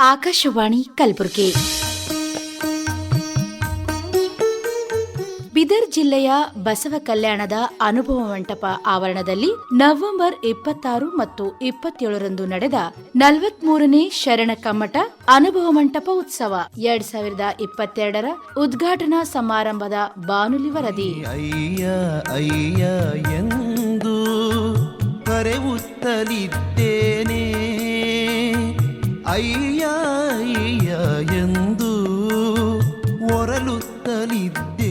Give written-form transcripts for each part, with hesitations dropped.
ಆಕಾಶವಾಣಿ ಕಲಬುರಗಿ. ಬೀದರ್ ಜಿಲ್ಲೆಯ ಬಸವ ಕಲ್ಯಾಣದ ಅನುಭವ ಮಂಟಪ ಆವರಣದಲ್ಲಿ ನವೆಂಬರ್ 26 ಮತ್ತು 27ರಂದು ನಡೆದ 43ನೇ ಶರಣ ಕಮ್ಮಟ ಅನುಭವ ಮಂಟಪ ಉತ್ಸವ 2022ರ ಉದ್ಘಾಟನಾ ಸಮಾರಂಭದ ಬಾನುಲಿ ವರದಿ. ಅಯ್ಯ ಅಯ್ಯ ಎಂದು ಕರೆಯುತ್ತಲಿದ್ದೇನೆ, ಅಯ್ಯ ಅಯ್ಯ ಎಂದು ಒರಲುತ್ತಲಿದ್ದೆ.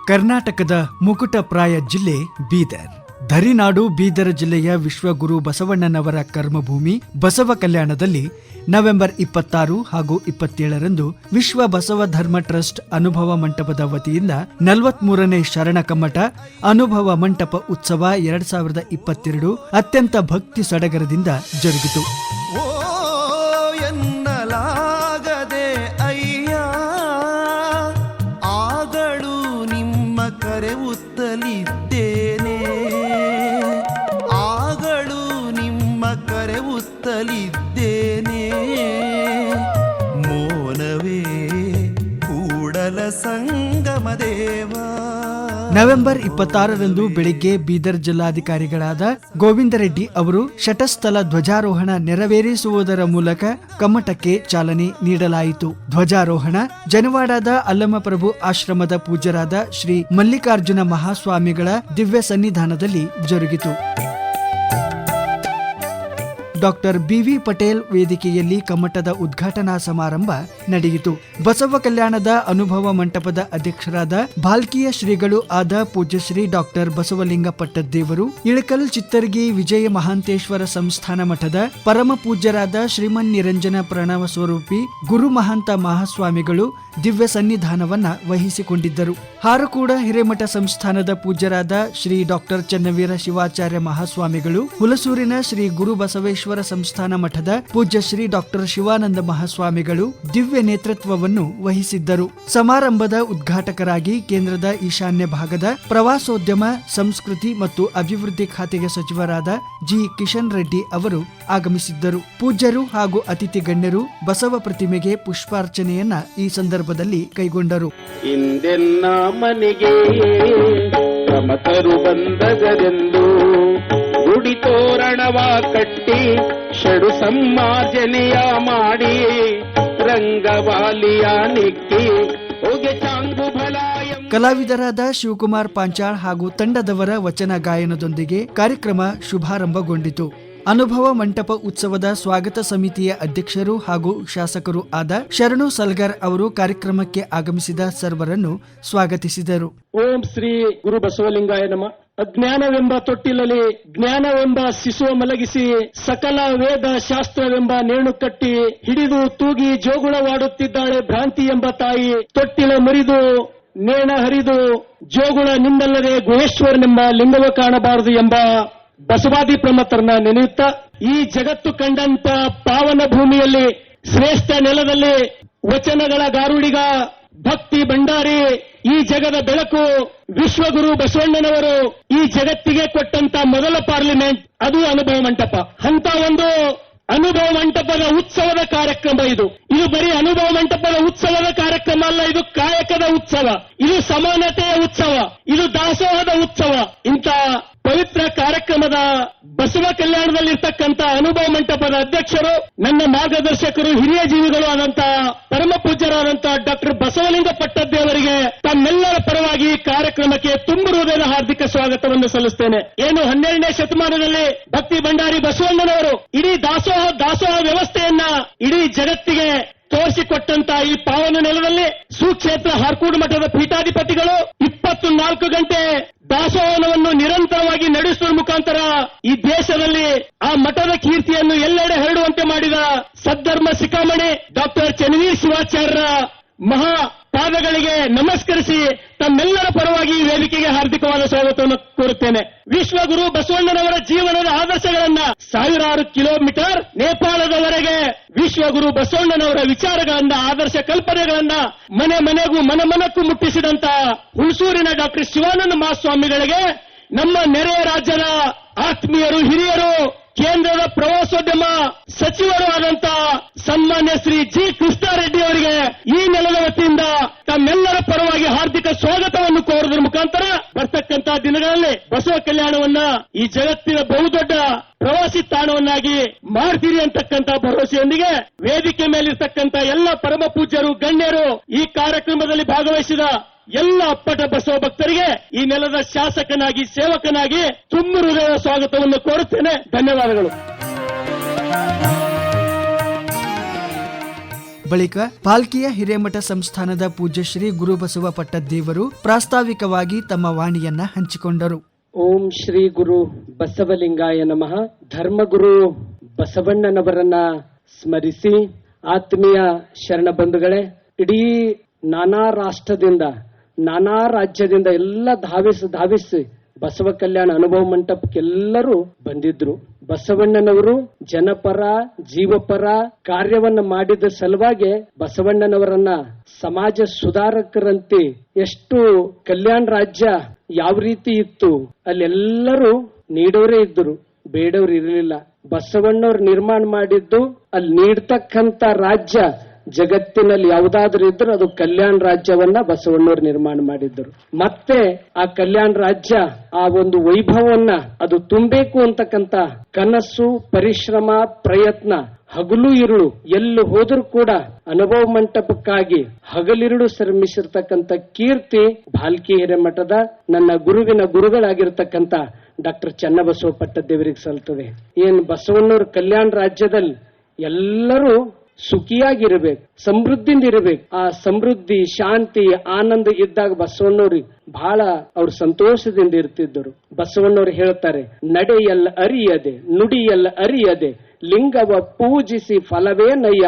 ಕರ್ನಾಟಕದ ಮುಕುಟಪ್ರಾಯ ಜಿಲ್ಲೆ ಬೀದರ್. ಧರಿನಾಡು ಬೀದರ್ ಜಿಲ್ಲೆಯ ವಿಶ್ವಗುರು ಬಸವಣ್ಣನವರ ಕರ್ಮಭೂಮಿ ಬಸವ ಕಲ್ಯಾಣದಲ್ಲಿ ನವೆಂಬರ್ 26 ಹಾಗೂ 27ರಂದು ವಿಶ್ವ ಬಸವ ಧರ್ಮ ಟ್ರಸ್ಟ್ ಅನುಭವ ಮಂಟಪದ ವತಿಯಿಂದ 43ನೇ ಶರಣ ಕಮ್ಮಟ ಅನುಭವ ಮಂಟಪ ಉತ್ಸವ 2022 ಅತ್ಯಂತ ಭಕ್ತಿ ಸಡಗರದಿಂದ ಜರುಗಿತು. ಕರೆಯುತ್ತಲಿದ್ದೇನೆ, ಆಗಳು ನಿಮ್ಮ ಕರೆಯುತ್ತಲಿದ್ದೇನೆ, ಮೋನವೇ ಕೂಡಲ ಸಂಗಮ ದೇವ. ನವೆಂಬರ್ 26ರಂದು ಬೆಳಿಗ್ಗೆ ಬೀದರ್ ಜಿಲ್ಲಾಧಿಕಾರಿಗಳಾದ ಗೋವಿಂದ ರೆಡ್ಡಿ ಅವರು ಶಟಸ್ಥಲ ಧ್ವಜಾರೋಹಣ ನೆರವೇರಿಸುವುದರ ಮೂಲಕ ಕಮ್ಮಟಕ್ಕೆ ಚಾಲನೆ ನೀಡಲಾಯಿತು. ಧ್ವಜಾರೋಹಣ ಜನವಾಡದ ಅಲ್ಲಮಪ್ರಭು ಆಶ್ರಮದ ಪೂಜ್ಯರಾದ ಶ್ರೀ ಮಲ್ಲಿಕಾರ್ಜುನ ಮಹಾಸ್ವಾಮಿಗಳ ದಿವ್ಯ ಸನ್ನಿಧಾನದಲ್ಲಿ ಜರುಗಿತು. ಡಾಕ್ಟರ್ ಬಿವಿ ಪಟೇಲ್ ವೇದಿಕೆಯಲ್ಲಿ ಕಮ್ಮಟದ ಉದ್ಘಾಟನಾ ಸಮಾರಂಭ ನಡೆಯಿತು. ಬಸವ ಕಲ್ಯಾಣದ ಅನುಭವ ಮಂಟಪದ ಅಧ್ಯಕ್ಷರಾದ ಬಾಲ್ಕಿಯ ಶ್ರೀಗಳು ಆದ ಪೂಜ್ಯಶ್ರೀ ಡಾಕ್ಟರ್ ಬಸವಲಿಂಗ ಪಟ್ಟದ್ದೇವರು, ಇಳಕಲ್ ಚಿತ್ತರ್ಗಿ ವಿಜಯ ಮಹಾಂತೇಶ್ವರ ಸಂಸ್ಥಾನ ಮಠದ ಪರಮ ಪೂಜ್ಯರಾದ ಶ್ರೀಮನ್ ನಿರಂಜನ ಪ್ರಣವ ಸ್ವರೂಪಿ ಗುರು ಮಹಾಂತ ಮಹಾಸ್ವಾಮಿಗಳು ದಿವ್ಯ ಸನ್ನಿಧಾನವನ್ನ ವಹಿಸಿಕೊಂಡಿದ್ದರು. ಹಾರಕೂಡ ಹಿರೇಮಠ ಸಂಸ್ಥಾನದ ಪೂಜ್ಯರಾದ ಶ್ರೀ ಡಾಕ್ಟರ್ ಚನ್ನವೀರ ಶಿವಾಚಾರ್ಯ ಮಹಾಸ್ವಾಮಿಗಳು, ಹುಲಸೂರಿನ ಶ್ರೀ ಗುರು ಬಸವೇಶ್ವರ ಸಂಸ್ಥಾನ ಮಠದ ಪೂಜ್ಯ ಶ್ರೀ ಡಾಕ್ಟರ್ ಶಿವಾನಂದ ಮಹಾಸ್ವಾಮಿಗಳು ದಿವ್ಯ ನೇತೃತ್ವವನ್ನು ವಹಿಸಿದ್ದರು. ಸಮಾರಂಭದ ಉದ್ಘಾಟಕರಾಗಿ ಕೇಂದ್ರದ ಈಶಾನ್ಯ ಭಾಗದ ಪ್ರವಾಸೋದ್ಯಮ, ಸಂಸ್ಕೃತಿ ಮತ್ತು ಅಭಿವೃದ್ಧಿ ಖಾತೆಗೆ ಸಚಿವರಾದ ಜಿ ಕಿಶನ್ ರೆಡ್ಡಿ ಅವರು ಆಗಮಿಸಿದ್ದರು. ಪೂಜ್ಯರು ಹಾಗೂ ಅತಿಥಿ ಗಣ್ಯರು ಬಸವ ಪ್ರತಿಮೆಗೆ ಪುಷ್ಪಾರ್ಚನೆಯನ್ನ ಈ ಸಂದರ್ಭದಲ್ಲಿ ಕೈಗೊಂಡರು. ಇಂದೆನ್ನ ಮನೆಗೆ ಪ್ರಮಕರು ಬಂದದರೆಂದು ಗುಡಿ ತೋರಣವ ಕಟ್ಟಿ ಷಡು ಸಮ್ಮಾರ್ಜನೆಯ ಮಾಡಿ ರಂಗವಾಲಿಯ ನಿಕ್ಕಿ ಹೋಗೆ ಚಾಂಗು ಭಲಾಯ. ಕಲಾವಿದರಾದ ಶಿವಕುಮಾರ್ ಪಾಂಚಾಳ್ ಹಾಗೂ ತಂಡದವರ ವಚನ ಗಾಯನದೊಂದಿಗೆ ಕಾರ್ಯಕ್ರಮ ಶುಭಾರಂಭಗೊಂಡಿತು. ಅನುಭವ ಮಂಟಪ ಉತ್ಸವದ ಸ್ವಾಗತ ಸಮಿತಿಯ ಅಧ್ಯಕ್ಷರು ಹಾಗೂ ಶಾಸಕರು ಆದ ಶರಣು ಸಲ್ಗರ್ ಅವರು ಕಾರ್ಯಕ್ರಮಕ್ಕೆ ಆಗಮಿಸಿದ ಸರ್ವರನ್ನು ಸ್ವಾಗತಿಸಿದರು. ಓಂ ಶ್ರೀ ಗುರು ಬಸವಲಿಂಗಾಯ ನಮಃ. ಅಜ್ಞಾನವೆಂಬ ತೊಟ್ಟಿಲಲ್ಲಿ ಜ್ಞಾನವೆಂಬ ಶಿಶುವ ಮಲಗಿಸಿ ಸಕಲ ವೇದ ಶಾಸ್ತ್ರವೆಂಬ ನೇಣು ಕಟ್ಟಿ ಹಿಡಿದು ತೂಗಿ ಜೋಗುಳವಾಡುತ್ತಿದ್ದಾಳೆ ಭ್ರಾಂತಿ ಎಂಬ ತಾಯಿ. ತೊಟ್ಟಿಲ ಮುರಿದು ನೇಣ ಹರಿದು ಜೋಗುಳ ನಿಮ್ಮಲ್ಲದೆ ಗುಹೇಶ್ವರನೆಂಬ ಲಿಂಗವ ಕಾಣಬಾರದು ಎಂಬ ಬಸವಾದಿ ಪ್ರಮತರನ್ನ ನೆನೆಯುತ್ತಾ ಈ ಜಗತ್ತು ಕಂಡಂತ ಪಾವನ ಭೂಮಿಯಲ್ಲಿ ಶ್ರೇಷ್ಠ ನೆಲದಲ್ಲಿ ವಚನಗಳ ಗಾರುಡಿಗ ಭಕ್ತಿ ಭಂಡಾರಿ ಈ ಜಗದ ಬೆಳಕು ವಿಶ್ವಗುರು ಬಸವಣ್ಣನವರು ಈ ಜಗತ್ತಿಗೆ ಕೊಟ್ಟಂತ ಮೊದಲ ಪಾರ್ಲಿಮೆಂಟ್ ಅದು ಅನುಭವ ಮಂಟಪ. ಅಂತ ಒಂದು ಅನುಭವ ಮಂಟಪದ ಉತ್ಸವದ ಕಾರ್ಯಕ್ರಮ ಇದು. ಇದು ಬರೀ ಅನುಭವ ಮಂಟಪದ ಉತ್ಸವದ ಕಾರ್ಯಕ್ರಮ ಅಲ್ಲ, ಇದು ಕಾಯಕದ ಉತ್ಸವ, ಇದು ಸಮಾನತೆಯ ಉತ್ಸವ, ಇದು ದಾಸೋಹದ ಉತ್ಸವ. ಇಂಥ ಪವಿತ್ರ ಕಾರ್ಯಕ್ರಮದ ಬಸವ ಕಲ್ಯಾಣದಲ್ಲಿರ್ತಕ್ಕಂಥ ಅನುಭವ ಮಂಟಪದ ಅಧ್ಯಕ್ಷರು, ನನ್ನ ಮಾರ್ಗದರ್ಶಕರು, ಹಿರಿಯ ಜೀವಿಗಳು ಆದಂತ ಪರಮ ಪೂಜ್ಯರಾದಂತ ಡಾಕ್ಟರ್ ಬಸವಲಿಂಗ ಪಟ್ಟದ್ದೇವರಿಗೆ ತಮ್ಮೆಲ್ಲರ ಪರವಾಗಿ ಕಾರ್ಯಕ್ರಮಕ್ಕೆ ತುಂಬು ಹೃದಯದ ಹಾರ್ದಿಕ ಸ್ವಾಗತವನ್ನು ಸಲ್ಲಿಸುತ್ತೇನೆ. ಏನು 12ನೇ ಶತಮಾನದಲ್ಲಿ ಭಕ್ತಿ ಭಂಡಾರಿ ಬಸವಣ್ಣನವರು ಇಡೀ ದಾಸೋಹ ವ್ಯವಸ್ಥೆಯನ್ನ ಇಡೀ ಜಗತ್ತಿಗೆ ತೋರಿಸಿಕೊಟ್ಟಂತ ಈ ಪಾವನ ನೆಲದಲ್ಲಿ ಸುಕ್ಷೇತ್ರ ಹಾರ್ಕೂಡು ಮಠದ ಪೀಠಾಧಿಪತಿಗಳು 24 ಗಂಟೆ ದಾಸೋಹನವನ್ನು ನಿರಂತರವಾಗಿ ನಡೆಸುವ ಮುಖಾಂತರ ಈ ದೇಶದಲ್ಲಿ ಆ ಮಠದ ಕೀರ್ತಿಯನ್ನು ಎಲ್ಲೆಡೆ ಹರಡುವಂತೆ ಮಾಡಿದ ಸದ್ಧರ್ಮ ಶಿಖಾಮಣಿ ಡಾಕ್ಟರ್ ಚನ್ನವೀರ ಶಿವಾಚಾರ್ಯರ ಮಹಾ ಪಾದಗಳಿಗೆ ನಮಸ್ಕರಿಸಿ ತಮ್ಮೆಲ್ಲರ ಪರವಾಗಿ ಈ ವೇದಿಕೆಗೆ ಹಾರ್ದಿಕವಾದ ಸ್ವಾಗತವನ್ನು ಕೋರುತ್ತೇನೆ. ವಿಶ್ವಗುರು ಬಸವಣ್ಣನವರ ಜೀವನದ ಆದರ್ಶಗಳನ್ನ ಸಾವಿರಾರು ಕಿಲೋಮೀಟರ್ ನೇಪಾಳದವರೆಗೆ ವಿಶ್ವಗುರು ಬಸವಣ್ಣನವರ ವಿಚಾರಗಳನ್ನ, ಆದರ್ಶ ಕಲ್ಪನೆಗಳನ್ನ ಮನೆ ಮನೆಗೂ ಮನಮನಕ್ಕೂ ಮುಟ್ಟಿಸಿದಂತ ಹುಣಸೂರಿನ ಡಾಕ್ಟರ್ ಶಿವಾನಂದ ಮಹಾಸ್ವಾಮಿಗಳಿಗೆ ನಮ್ಮ ನೆರೆಯ ರಾಜ್ಯದ ಆತ್ಮೀಯರು, ಹಿರಿಯರು, ಕೇಂದ್ರದ ಪ್ರವಾಸೋದ್ಯಮ ಸಚಿವರು ಆದಂತಹ ಸನ್ಮಾನ್ಯ ಶ್ರೀ ಜಿ ಕೃಷ್ಣಾರೆಡ್ಡಿ ಅವರಿಗೆ ಈ ನೆಲದ ವತಿಯಿಂದ ತಮ್ಮೆಲ್ಲರ ಪರವಾಗಿ ಹಾರ್ದಿಕ ಸ್ವಾಗತವನ್ನು ಕೋರುವುದರ ಮುಖಾಂತರ ಬರ್ತಕ್ಕಂತಹ ದಿನಗಳಲ್ಲಿ ಬಸವ ಕಲ್ಯಾಣವನ್ನ ಈ ಜಗತ್ತಿನ ಬಹುದೊಡ್ಡ ಪ್ರವಾಸಿ ತಾಣವನ್ನಾಗಿ ಮಾಡ್ತೀರಿ ಅಂತಕ್ಕಂಥ ಭರವಸೆಯೊಂದಿಗೆ ವೇದಿಕೆ ಮೇಲಿರ್ತಕ್ಕಂಥ ಎಲ್ಲ ಪರಮ ಪೂಜ್ಯರು ಗಣ್ಯರು ಈ ಕಾರ್ಯಕ್ರಮದಲ್ಲಿ ಭಾಗವಹಿಸಿದ ಎಲ್ಲ ಅಪ್ಪಟ ಬಸವ ಭಕ್ತರಿಗೆ ಈ ನೆಲದ ಶಾಸಕನಾಗಿ ಸೇವಕನಾಗಿ ತುಂಬ ಹೃದಯದ ಸ್ವಾಗತವನ್ನು ಕೋರುತ್ತೇನೆ. ಧನ್ಯವಾದಗಳು. ಬಳಿಕ ಪಾಲ್ಕಿಯ ಹಿರೇಮಠ ಸಂಸ್ಥಾನದ ಪೂಜ್ಯ ಶ್ರೀ ಗುರುಬಸವ ಪಟ್ಟದ್ದೇವರು ಪ್ರಾಸ್ತಾವಿಕವಾಗಿ ತಮ್ಮ ವಾಣಿಯನ್ನ ಹಂಚಿಕೊಂಡರು. ಓಂ ಶ್ರೀ ಗುರು ಬಸವಲಿಂಗಾಯ ನಮಃ. ಧರ್ಮಗುರು ಬಸವಣ್ಣನವರನ್ನ ಸ್ಮರಿಸಿ, ಆತ್ಮೀಯ ಶರಣ ಬಂಧುಗಳೇ, ಇಡೀ ನಾನಾ ರಾಷ್ಟ್ರದಿಂದ ನಾನಾ ರಾಜ್ಯದಿಂದ ಎಲ್ಲ ಧಾವಿಸಿ ಬಸವ ಕಲ್ಯಾಣ ಅನುಭವ ಮಂಟಪಕ್ಕೆಲ್ಲರೂ ಬಂದಿದ್ರು. ಬಸವಣ್ಣನವರು ಜನಪರ ಜೀವಪರ ಕಾರ್ಯವನ್ನ ಮಾಡಿದ ಸಲುವಾಗಿ ಬಸವಣ್ಣನವರನ್ನ ಸಮಾಜ ಸುಧಾರಕರಂತೆ ಎಷ್ಟು ಕಲ್ಯಾಣ ರಾಜ್ಯ ಯಾವ ರೀತಿ ಇತ್ತು ಅಲ್ಲೆಲ್ಲರೂ ನೀಡೋರೇ ಇದ್ರು, ಬೇಡವ್ರು ಇರಲಿಲ್ಲ. ಬಸವಣ್ಣವ್ರು ನಿರ್ಮಾಣ ಮಾಡಿದ್ದು ಅಲ್ಲಿ ನೀಡ್ತಕ್ಕಂತ ರಾಜ್ಯ ಜಗತ್ತಿನಲ್ಲಿ ಯಾವುದಾದ್ರೂ ಇದ್ರು ಅದು ಕಲ್ಯಾಣ ರಾಜ್ಯವನ್ನ ಬಸವಣ್ಣವ್ರು ನಿರ್ಮಾಣ ಮಾಡಿದ್ದರು. ಮತ್ತೆ ಆ ಕಲ್ಯಾಣ ರಾಜ್ಯ ಆ ಒಂದು ವೈಭವವನ್ನ ಅದು ತುಂಬಬೇಕು ಅಂತಕ್ಕಂತ ಕನಸು, ಪರಿಶ್ರಮ, ಪ್ರಯತ್ನ ಹಗಲು ಇರುಳು ಎಲ್ಲಿ ಹೋದ್ರೂ ಕೂಡ ಅನುಭವ ಮಂಟಪಕ್ಕಾಗಿ ಹಗಲಿರುಳು ಶ್ರಮಿಸಿರ್ತಕ್ಕಂಥ ಕೀರ್ತಿ ಭಾಲ್ಕಿ ಹಿರೇಮಠದ ನನ್ನ ಗುರುವಿನ ಗುರುಗಳಾಗಿರ್ತಕ್ಕಂಥ ಡಾಕ್ಟರ್ ಚನ್ನಬಸವ ಪಟ್ಟದ್ದೇವರಿಗೆ ಸಲ್ತದೆ. ಏನ್ ಬಸವಣ್ಣವ್ರ ಕಲ್ಯಾಣ ರಾಜ್ಯದಲ್ಲಿ ಎಲ್ಲರೂ ಸುಖಿಯಾಗಿರ್ಬೇಕು, ಸಮೃದ್ಧಿಯಿಂದ ಇರಬೇಕು. ಆ ಸಮೃದ್ಧಿ, ಶಾಂತಿ, ಆನಂದ ಇದ್ದಾಗ ಬಸವಣ್ಣವ್ರಿಗೆ ಬಹಳ ಅವ್ರು ಸಂತೋಷದಿಂದ ಇರ್ತಿದ್ದರು. ಬಸವಣ್ಣವ್ರು ಹೇಳ್ತಾರೆ, ನಡೆಯಲ್ಲ ಅರಿಯದೆ ನುಡಿಯಲ್ಲ ಅರಿಯದೆ ಲಿಂಗವ ಪೂಜಿಸಿ ಫಲವೇನಯ್ಯ,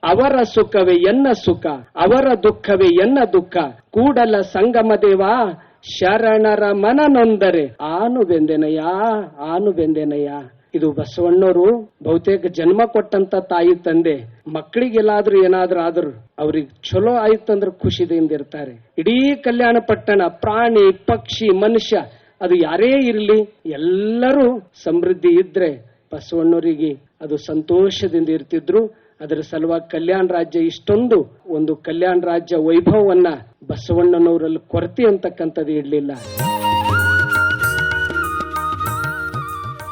ಅವರ ಸುಖವೇ ಎನ್ನ ಸುಖ, ಅವರ ದುಃಖವೇ ಎನ್ನ ದುಃಖ, ಕೂಡಲ ಸಂಗಮ ದೇವ ಶರಣರ ಮನ ನೊಂದರೆ ಆನು ಬೆಂದೆನಯ್ಯ. ಇದು ಬಸವಣ್ಣವರು ಬಹುತೇಕ ಜನ್ಮ ಕೊಟ್ಟಂತ ತಾಯಿ ತಂದೆ ಮಕ್ಕಳಿಗೆಲ್ಲಾದ್ರೂ ಏನಾದ್ರೂ ಆದ್ರೂ ಅವ್ರಿಗೆ ಚಲೋ ಆಯ್ತಂದ್ರೆ ಖುಷಿದಿಂದ ಇರ್ತಾರೆ. ಇಡೀ ಕಲ್ಯಾಣ ಪಟ್ಟಣ ಪ್ರಾಣಿ ಪಕ್ಷಿ ಮನುಷ್ಯ ಅದು ಯಾರೇ ಇರಲಿ ಎಲ್ಲರೂ ಸಮೃದ್ಧಿ ಇದ್ರೆ ಬಸವಣ್ಣವರಿಗೆ ಅದು ಸಂತೋಷದಿಂದ ಇರ್ತಿದ್ರು. ಅದರ ಸಲುವಾಗಿ ಕಲ್ಯಾಣ ರಾಜ್ಯ ಇಷ್ಟೊಂದು ಒಂದು ಕಲ್ಯಾಣ ರಾಜ್ಯ ವೈಭವವನ್ನ ಬಸವಣ್ಣನವರಲ್ಲಿ ಕೊರತೆ ಅಂತಕ್ಕಂಥದ್ದು ಇರಲಿಲ್ಲ.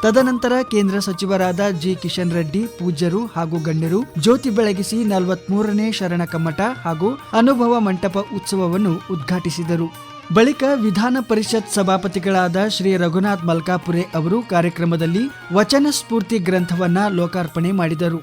ತದನಂತರ ಕೇಂದ್ರ ಸಚಿವರಾದ ಜಿ ಕಿಶನ್ ರೆಡ್ಡಿ ಪೂಜ್ಯರು ಹಾಗೂ ಗಣ್ಯರು ಜ್ಯೋತಿ ಬೆಳಗಿಸಿ 43ನೇ ಶರಣ ಕಮ್ಮಟ ಹಾಗೂ ಅನುಭವ ಮಂಟಪ ಉತ್ಸವವನ್ನು ಉದ್ಘಾಟಿಸಿದರು. ಬಳಿಕ ವಿಧಾನ ಪರಿಷತ್ ಸಭಾಪತಿಗಳಾದ ಶ್ರೀ ರಘುನಾಥ್ ಮಲ್ಕಾಪುರೆ ಅವರು ಕಾರ್ಯಕ್ರಮದಲ್ಲಿ ವಚನ ಸ್ಫೂರ್ತಿ ಗ್ರಂಥವನ್ನ ಲೋಕಾರ್ಪಣೆ ಮಾಡಿದರು.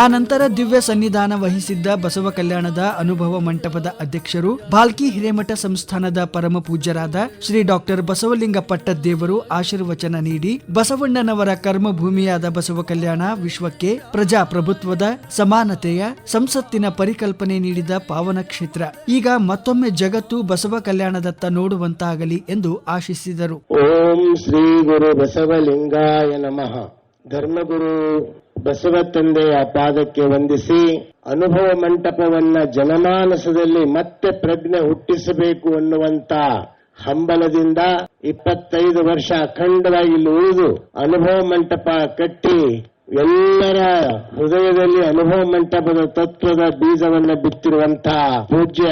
ಆ ನಂತರ ದಿವ್ಯ ಸನ್ನಿಧಾನ ವಹಿಸಿದ್ದ ಬಸವ ಕಲ್ಯಾಣದ ಅನುಭವ ಮಂಟಪದ ಅಧ್ಯಕ್ಷರು ಭಾಲ್ಕಿ ಹಿರೇಮಠ ಸಂಸ್ಥಾನದ ಪರಮ ಪೂಜ್ಯರಾದ ಶ್ರೀ ಡಾಕ್ಟರ್ ಬಸವಲಿಂಗ ಪಟ್ಟದ್ದೇವರು ಆಶೀರ್ವಚನ ನೀಡಿ ಬಸವಣ್ಣನವರ ಕರ್ಮಭೂಮಿಯಾದ ಬಸವ ಕಲ್ಯಾಣ ವಿಶ್ವಕ್ಕೆ ಪ್ರಜಾಪ್ರಭುತ್ವದ ಸಮಾನತೆಯ ಸಂಸತ್ತಿನ ಪರಿಕಲ್ಪನೆ ನೀಡಿದ ಪಾವನ ಕ್ಷೇತ್ರ. ಈಗ ಮತ್ತೊಮ್ಮೆ ಜಗತ್ತು ಬಸವ ಕಲ್ಯಾಣದತ್ತ ನೋಡುವಂತಾಗಲಿ ಎಂದು ಆಶಿಸಿದರು. ಓಂ ಶ್ರೀ ಗುರು ಬಸವಲಿಂಗಾಯ ನಮಃ. ಧರ್ಮಗುರು ಬಸವ ತಂದೆಯ ಪಾದಕ್ಕೆ ವಂದಿಸಿ ಅನುಭವ ಮಂಟಪವನ್ನ ಜನಮಾನಸದಲ್ಲಿ ಮತ್ತೆ ಪ್ರಜ್ಞೆ ಹುಟ್ಟಿಸಬೇಕು ಅನ್ನುವಂತ ಹಂಬಲದಿಂದ 25 ವರ್ಷ ಅಖಂಡವಾಗಿ ಇಲ್ಲಿ ಉಳಿದು ಅನುಭವ ಮಂಟಪ ಕಟ್ಟಿ ಎಲ್ಲರ ಹೃದಯದಲ್ಲಿ ಅನುಭವ ಮಂಟಪದ ತತ್ವದ ಬೀಜವನ್ನ ಬಿತ್ತಿರುವಂತಹ ಪೂಜ್ಯ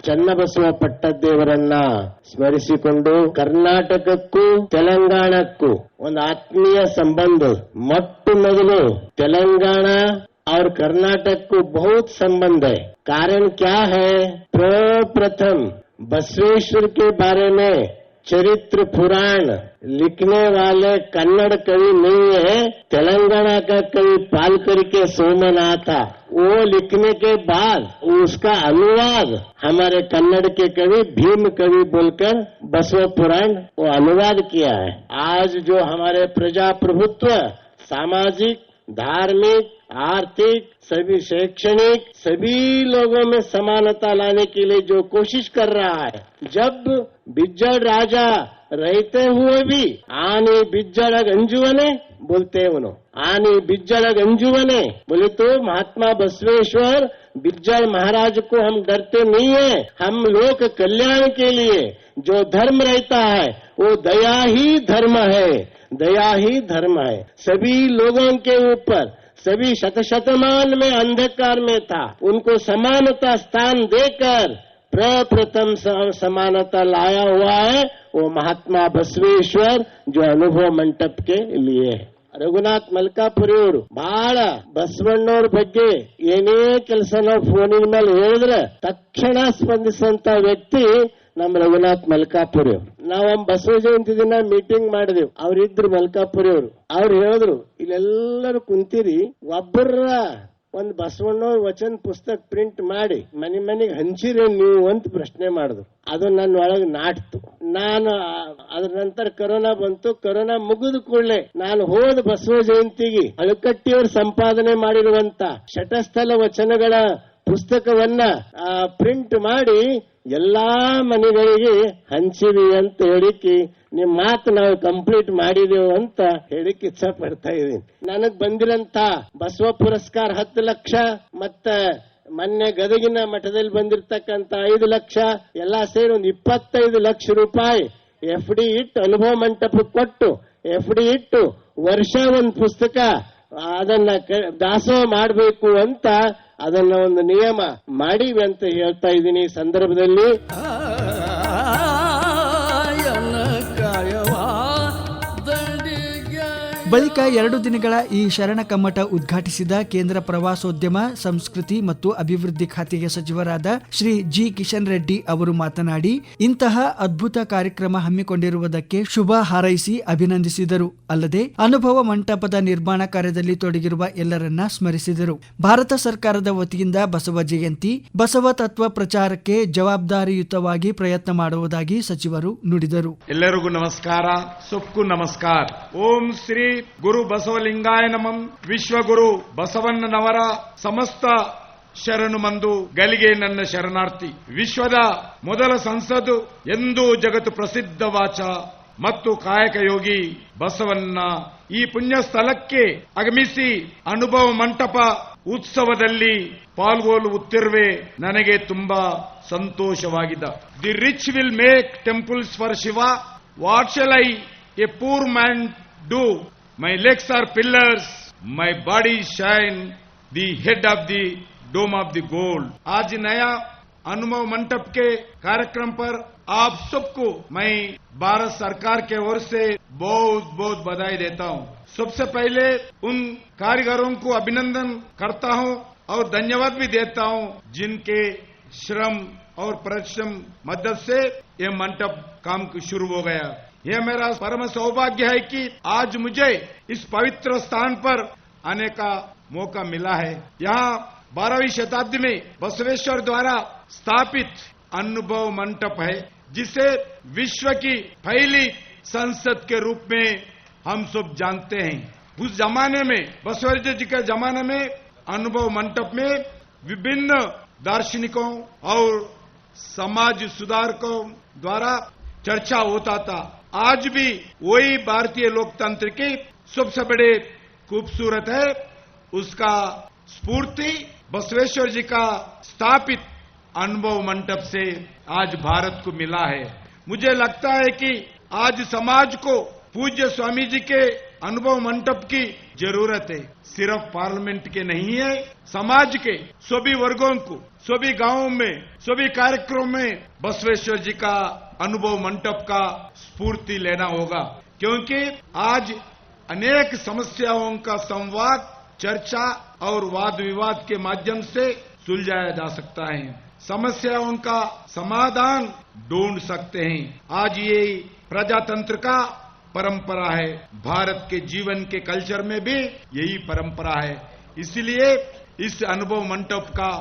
ಚನ್ನಬಸವ ಪಟ್ಟದ್ದೇವರನ್ನ ಸ್ಮರಿಸಿಕೊಂಡು ಕರ್ನಾಟಕಕ್ಕೂ ತೆಲಂಗಾಣಕ್ಕೂ ಒಂದು ಆತ್ಮೀಯ ಸಂಬಂಧ. ಮೊಟ್ಟ ಮೊದಲು तेलंगाना और कर्नाटक को बहुत संबंध है. कारण क्या है? प्रथम बसवेश्वर के बारे में चरित्र पुराण लिखने वाले कन्नड़ कवि नहीं है, तेलंगाना का कवि पालकर के सोमनाथ. वो लिखने के बाद उसका अनुवाद हमारे कन्नड़ के कवि भीम कवि बोलकर बसव पुराण वो अनुवाद किया है. आज जो हमारे प्रजाप्रभुत्व सामाजिक धार्मिक आर्थिक सभी शैक्षणिक सभी लोगों में समानता लाने के लिए जो कोशिश कर रहा है, जब बिज्जड़ राजा रहते हुए भी आनी बिज्जड़ गंजुवने बोलते हैं उन्होंने, आनी बिज्जड़ गंजुवने बोले तो महात्मा बसवेश्वर बिज्जड़ महाराज को हम डरते नहीं है, हम लोक कल्याण के लिए जो धर्म रहता है वो दया ही धर्म है, दया ही धर्म है। सभी लोगों के ऊपर, सभी शतमान में अंधकार में था, उनको समानता स्थान देकर प्रप्रथम समानता लाया हुआ है वो महात्मा बसवेश्वर, जो अनुभव मंटप के लिए है। ರಘುನಾಥ್ ಮಲ್ಕಾಪುರಿಯವರು ಬಹಳ ಬಸವಣ್ಣವ್ರ ಬಗ್ಗೆ ಏನೇ ಕೆಲಸ ನಾವು ಫೋನಿನ ಮೇಲೆ ಹೇಳಿದ್ರೆ ತಕ್ಷಣ ಸ್ಪಂದಿಸುವಂತ ವ್ಯಕ್ತಿ ನಮ್ಮ ರಘುನಾಥ್ ಮಲ್ಕಾಪುರಿಯವರು. ನಾವು ಬಸವ ಜಯಂತಿ ದಿನ ಮೀಟಿಂಗ್ ಮಾಡಿದೆವು, ಅವ್ರಿದ್ರು ಮಲ್ಕಾಪುರಿಯವರು. ಅವ್ರು ಹೇಳಿದ್ರು, ಇಲ್ಲೆಲ್ಲರೂ ಕುಂತೀರಿ, ಒಬ್ಬರ ಒಂದು ಬಸವಣ್ಣವ್ರ ವಚನ ಪುಸ್ತಕ ಪ್ರಿಂಟ್ ಮಾಡಿ ಮನೆ ಮನೆಗೆ ಹಂಚಿರಿ ನೀವು ಅಂತ ಪ್ರಶ್ನೆ ಮಾಡಿದ್ರು. ಅದು ನನ್ನ ಒಳಗೆ ನಾಟ್ತು. ನಾನು ಅದ್ರ ನಂತರ ಕೊರೋನಾ ಬಂತು. ಕೊರೋನಾ ಮುಗಿದ ಕೂಡಲೇ ನಾನು ಹೋದ ಬಸವ ಜಯಂತಿಗೆ ಅಳಕಟ್ಟಿಯವರು ಸಂಪಾದನೆ ಮಾಡಿರುವಂತ ಶಟಸ್ಥಲ ವಚನಗಳ ಪುಸ್ತಕವನ್ನ ಪ್ರಿಂಟ್ ಮಾಡಿ ಎಲ್ಲಾ ಮನೆಗಳಿಗೆ ಹಂಚಿವಿ ಅಂತ ಹೇಳಿಕೆ ನಿಮ್ ಮಾತು ನಾವು ಕಂಪ್ಲೀಟ್ ಮಾಡಿದೆವು ಅಂತ ಹೇಳಿಕೆ ಇಚ್ಛಾ ಪಡ್ತಾ ಇದೀನಿ. ನನಗ್ ಬಂದಿರಂತ ಬಸವ ಪುರಸ್ಕಾರ 10 ಲಕ್ಷ, ಮತ್ತ ಮೊನ್ನೆ ಗದಗಿನ ಮಠದಲ್ಲಿ ಬಂದಿರತಕ್ಕಂತ 5 ಲಕ್ಷ, ಎಲ್ಲಾ ಸೇರಿ ಒಂದು 25 ಲಕ್ಷ ರೂಪಾಯಿ FD ಇಟ್ಟು ಅನುಭವ ಮಂಟಪಕ್ಕೆ ಕೊಟ್ಟು, FD ಇಟ್ಟು ವರ್ಷ ಒಂದು ಪುಸ್ತಕ ಅದನ್ನ ದಾಸೋಹ ಮಾಡಬೇಕು ಅಂತ ಅದನ್ನ ಒಂದು ನಿಯಮ ಮಾಡಿವಿ ಅಂತ ಹೇಳ್ತಾ ಇದ್ದೀನಿ ಈ ಸಂದರ್ಭದಲ್ಲಿ. ಬಳಿಕ 2 ದಿನಗಳ ಈ ಶರಣ ಕಮ್ಮಟ ಉದ್ಘಾಟಿಸಿದ ಕೇಂದ್ರ ಪ್ರವಾಸೋದ್ಯಮ, ಸಂಸ್ಕೃತಿ ಮತ್ತು ಅಭಿವೃದ್ಧಿ ಖಾತೆಯ ಸಚಿವರಾದ ಶ್ರೀ ಜಿ ಕಿಶನ್ ರೆಡ್ಡಿ ಅವರು ಮಾತನಾಡಿ, ಇಂತಹ ಅದ್ಭುತ ಕಾರ್ಯಕ್ರಮ ಹಮ್ಮಿಕೊಂಡಿರುವುದಕ್ಕೆ ಶುಭ ಹಾರೈಸಿ ಅಭಿನಂದಿಸಿದರು. ಅಲ್ಲದೆ ಅನುಭವ ಮಂಟಪದ ನಿರ್ಮಾಣ ಕಾರ್ಯದಲ್ಲಿ ತೊಡಗಿರುವ ಎಲ್ಲರನ್ನ ಸ್ಮರಿಸಿದರು. ಭಾರತ ಸರ್ಕಾರದ ವತಿಯಿಂದ ಬಸವ ಜಯಂತಿ, ಬಸವ ತತ್ವ ಪ್ರಚಾರಕ್ಕೆ ಜವಾಬ್ದಾರಿಯುತವಾಗಿ ಪ್ರಯತ್ನ ಮಾಡುವುದಾಗಿ ಸಚಿವರು ನುಡಿದರು. ಎಲ್ಲರಿಗೂ ನಮಸ್ಕಾರ, ಸೊಕ್ಕು ನಮಸ್ಕಾರ. ಓಂ ಶ್ರೀ ಗುರು ಬಸವಲಿಂಗಾಯ ನಮಃ. ವಿಶ್ವಗುರು ಬಸವಣ್ಣನವರ ಸಮಸ್ತ ಶರಣು ಮಂದು ಗಲಿಗೆ ನನ್ನ ಶರಣಾರ್ಥಿ. ವಿಶ್ವದ ಮೊದಲ ಸಂಸದು ಎಂದು ಜಗತ್ತು ಪ್ರಸಿದ್ಧ ವಾಚ ಮತ್ತು ಕಾಯಕ ಯೋಗಿ ಬಸವಣ್ಣ ಈ ಪುಣ್ಯ ಸ್ಥಳಕ್ಕೆ ಆಗಮಿಸಿ ಅನುಭವ ಮಂಟಪ ಉತ್ಸವದಲ್ಲಿ ಪಾಲ್ಗೊಳ್ಳುತ್ತಿರುವೆ ನನಗೆ ತುಂಬಾ ಸಂತೋಷವಾಗಿದೆ. The rich will make temples for Shiva, what shall I A poor man do? My legs are pillars, my body shine the head of the dome of the gold. आज नया अनुभव मंटप के कार्यक्रम पर आप सबको मैं भारत सरकार के ओर से बहुत बहुत बधाई देता हूं. सबसे पहले उन कारीगरों को अभिनंदन करता हूं और धन्यवाद भी देता हूं जिनके श्रम और परिश्रम मदद से यह मंटप काम शुरू हो गया. यह मेरा परम सौभाग्य है कि आज मुझे इस पवित्र स्थान पर आने का मौका मिला है. यहाँ 12वीं शताब्दी में बसवेश्वर द्वारा स्थापित अनुभव मंटप है, जिसे विश्व की पहली संसद के रूप में हम सब जानते हैं. उस जमाने में, बसवेश्वर जी के जमाने में, अनुभव मंटप में विभिन्न दार्शनिकों और समाज सुधारकों द्वारा चर्चा होता था. आज भी वही भारतीय लोकतंत्र की सबसे बड़े खूबसूरत है. उसका स्फूर्ति बसवेश्वर जी का स्थापित अनुभव मंटप से आज भारत को मिला है. मुझे लगता है कि आज समाज को पूज्य स्वामी जी के अनुभव मंटप की जरूरत है. सिर्फ पार्लियामेंट के नहीं है, समाज के सभी वर्गों को, सभी गांवों में, सभी कार्यक्रमों में बसवेश्वर जी का अनुभव मंटप का स्फूर्ति लेना होगा. क्योंकि आज अनेक समस्याओं का संवाद, चर्चा और वाद विवाद के माध्यम से सुलझाया जा सकता है. समस्याओं का समाधान ढूंढ सकते हैं. आज ये प्रजातंत्र का परंपरा है. भारत के जीवन के कल्चर में भी यही परंपरा है. इसलिए इस अनुभव मंटप का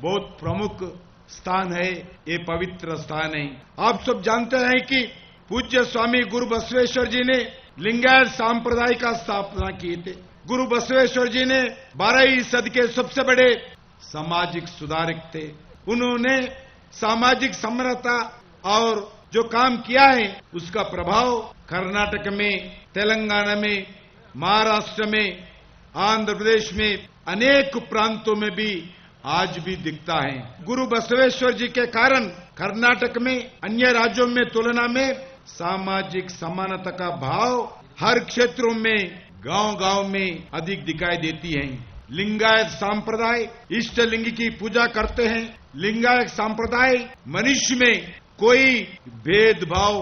बहुत प्रमुख स्थान है, ये पवित्र स्थान है. आप सब जानते हैं कि पूज्य स्वामी गुरु बसवेश्वर जी ने लिंगायत संप्रदाय का स्थापना किए थे. गुरु बसवेश्वर जी ने 12वीं सदी के सबसे बड़े सामाजिक सुधारक थे. उन्होंने सामाजिक समरसता और जो काम किया है उसका प्रभाव कर्नाटक में, तेलंगाना में, महाराष्ट्र में, आंध्र प्रदेश में, अनेक प्रांतों में भी आज भी दिखता है। गुरु बसवेश्वर जी के कारण कर्नाटक में अन्य राज्यों में तुलना में सामाजिक समानता का भाव हर क्षेत्रों में गांव-गांव में अधिक दिखाई देती है। लिंगायत संप्रदाय इष्ट लिंग की पूजा करते हैं। लिंगायत संप्रदाय मनुष्य में कोई भेदभाव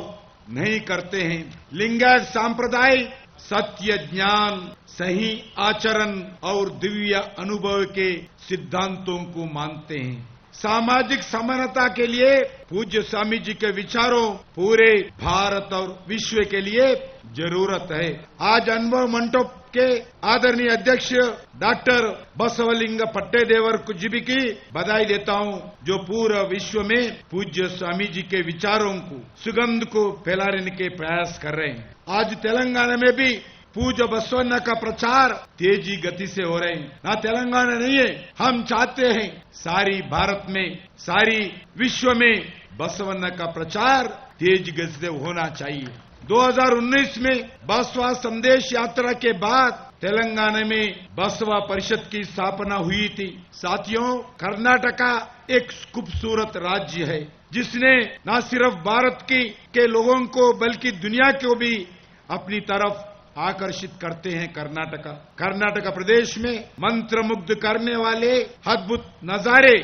नहीं करते हैं। लिंगायत संप्रदाय सत्य, ज्ञान, सही आचरण और दिव्य अनुभव के सिद्धांतों को मानते हैं। सामाजिक समानता के लिए पूज्य स्वामी जी के विचारों पूरे भारत और विश्व के लिए जरूरत है। आज अनुभव मंटप के आदरणीय अध्यक्ष डॉक्टर बसवलिंग पट्टेदेवर जी की बधाई देता हूं, जो पूरा विश्व में पूज्य स्वामी जी के विचारों को सुगंध को फैलाने के प्रयास कर रहे हैं। आज तेलंगाना में भी पूज्य बसवण्ण का प्रचार तेजी गति से हो रहे हैं। ना तेलंगाना नहीं है, हम चाहते हैं सारी भारत में, सारी विश्व में बसवण्ण का प्रचार तेज गति से होना चाहिए। 2019 में बसवा संदेश यात्रा के बाद तेलंगाना में बसवा परिषद की स्थापना हुई थी। साथियों, कर्नाटका एक खूबसूरत राज्य है जिसने न सिर्फ भारत के लोगों को बल्कि दुनिया को भी अपनी तरफ आकर्षित करते हैं। कर्नाटका प्रदेश में मंत्रमुग्ध करने वाले अद्भुत नजारे,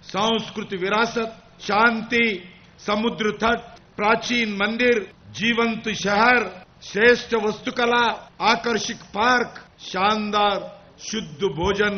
सांस्कृतिक विरासत, शांति, समुद्र तट, प्राचीन मंदिर, जीवंत शहर, श्रेष्ठ वस्तुकला, आकर्षक पार्क, शानदार शुद्ध भोजन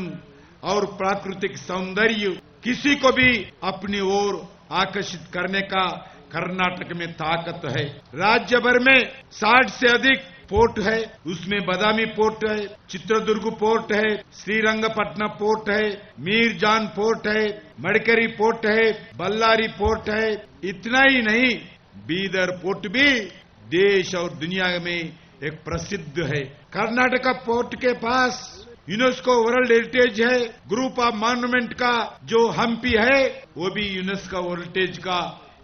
और प्राकृतिक सौंदर्य किसी को भी अपनी ओर आकर्षित करने का कर्नाटक में ताकत है। राज्य भर में 60 से अधिक पोर्ट है। उसमें बदामी पोर्ट है, चित्रदुर्ग पोर्ट है, श्रीरंगपट्टनम पोर्ट है, मीरजान पोर्ट है, मड़केरी पोर्ट है, बल्लारी पोर्ट है। इतना ही नहीं, बीदर पोर्ट भी देश और दुनिया में एक प्रसिद्ध है। कर्नाटका पोर्ट के पास यूनेस्को वर्ल्ड हेरिटेज है। ग्रुप ऑफ मॉन्यूमेंट का जो हम्पी है वो भी यूनेस्को वर्ल्ड हेरिटेज का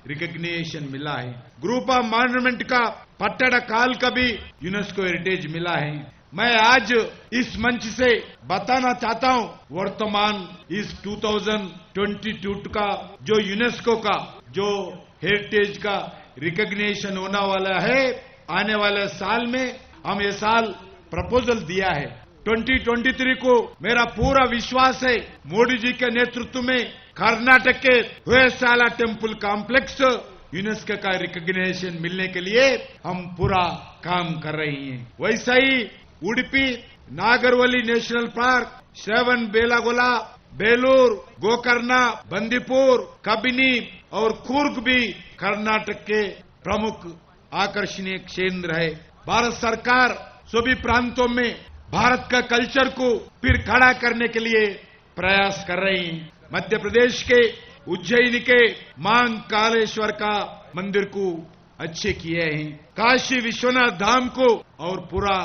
रिकग्निशन मिला है। ग्रुप ऑफ मॉन्यूमेंट का पट्टड़ काल का भी यूनेस्को हेरिटेज मिला है। मैं आज इस मंच से बताना चाहता हूं, वर्तमान इस 2022 का जो यूनेस्को का जो हेरिटेज का रिकग्निशन होने वाला है, आने वाले साल में हम ये साल प्रपोजल दिया है। 2023 को मेरा पूरा विश्वास है, मोदी जी के नेतृत्व में कर्नाटक के होयसाला टेम्पल कॉम्प्लेक्स यूनेस्को का रिकग्निशन मिलने के लिए हम पूरा काम कर रहे हैं। वैसा ही उडुपी, नागरवली नेशनल पार्क, श्रवण बेलागोला, बेलूर, गोकर्ण, बंदीपुर, कबिनी और कूर्ग भी कर्नाटक के प्रमुख आकर्षणीय केंद्र है। भारत सरकार सभी प्रांतों में भारत का कल्चर को फिर खड़ा करने के लिए प्रयास कर रही है। मध्य प्रदेश के उज्जैन के महाकालेश्वर का मंदिर को अच्छे किए हैं। काशी विश्वनाथ धाम को और पूरा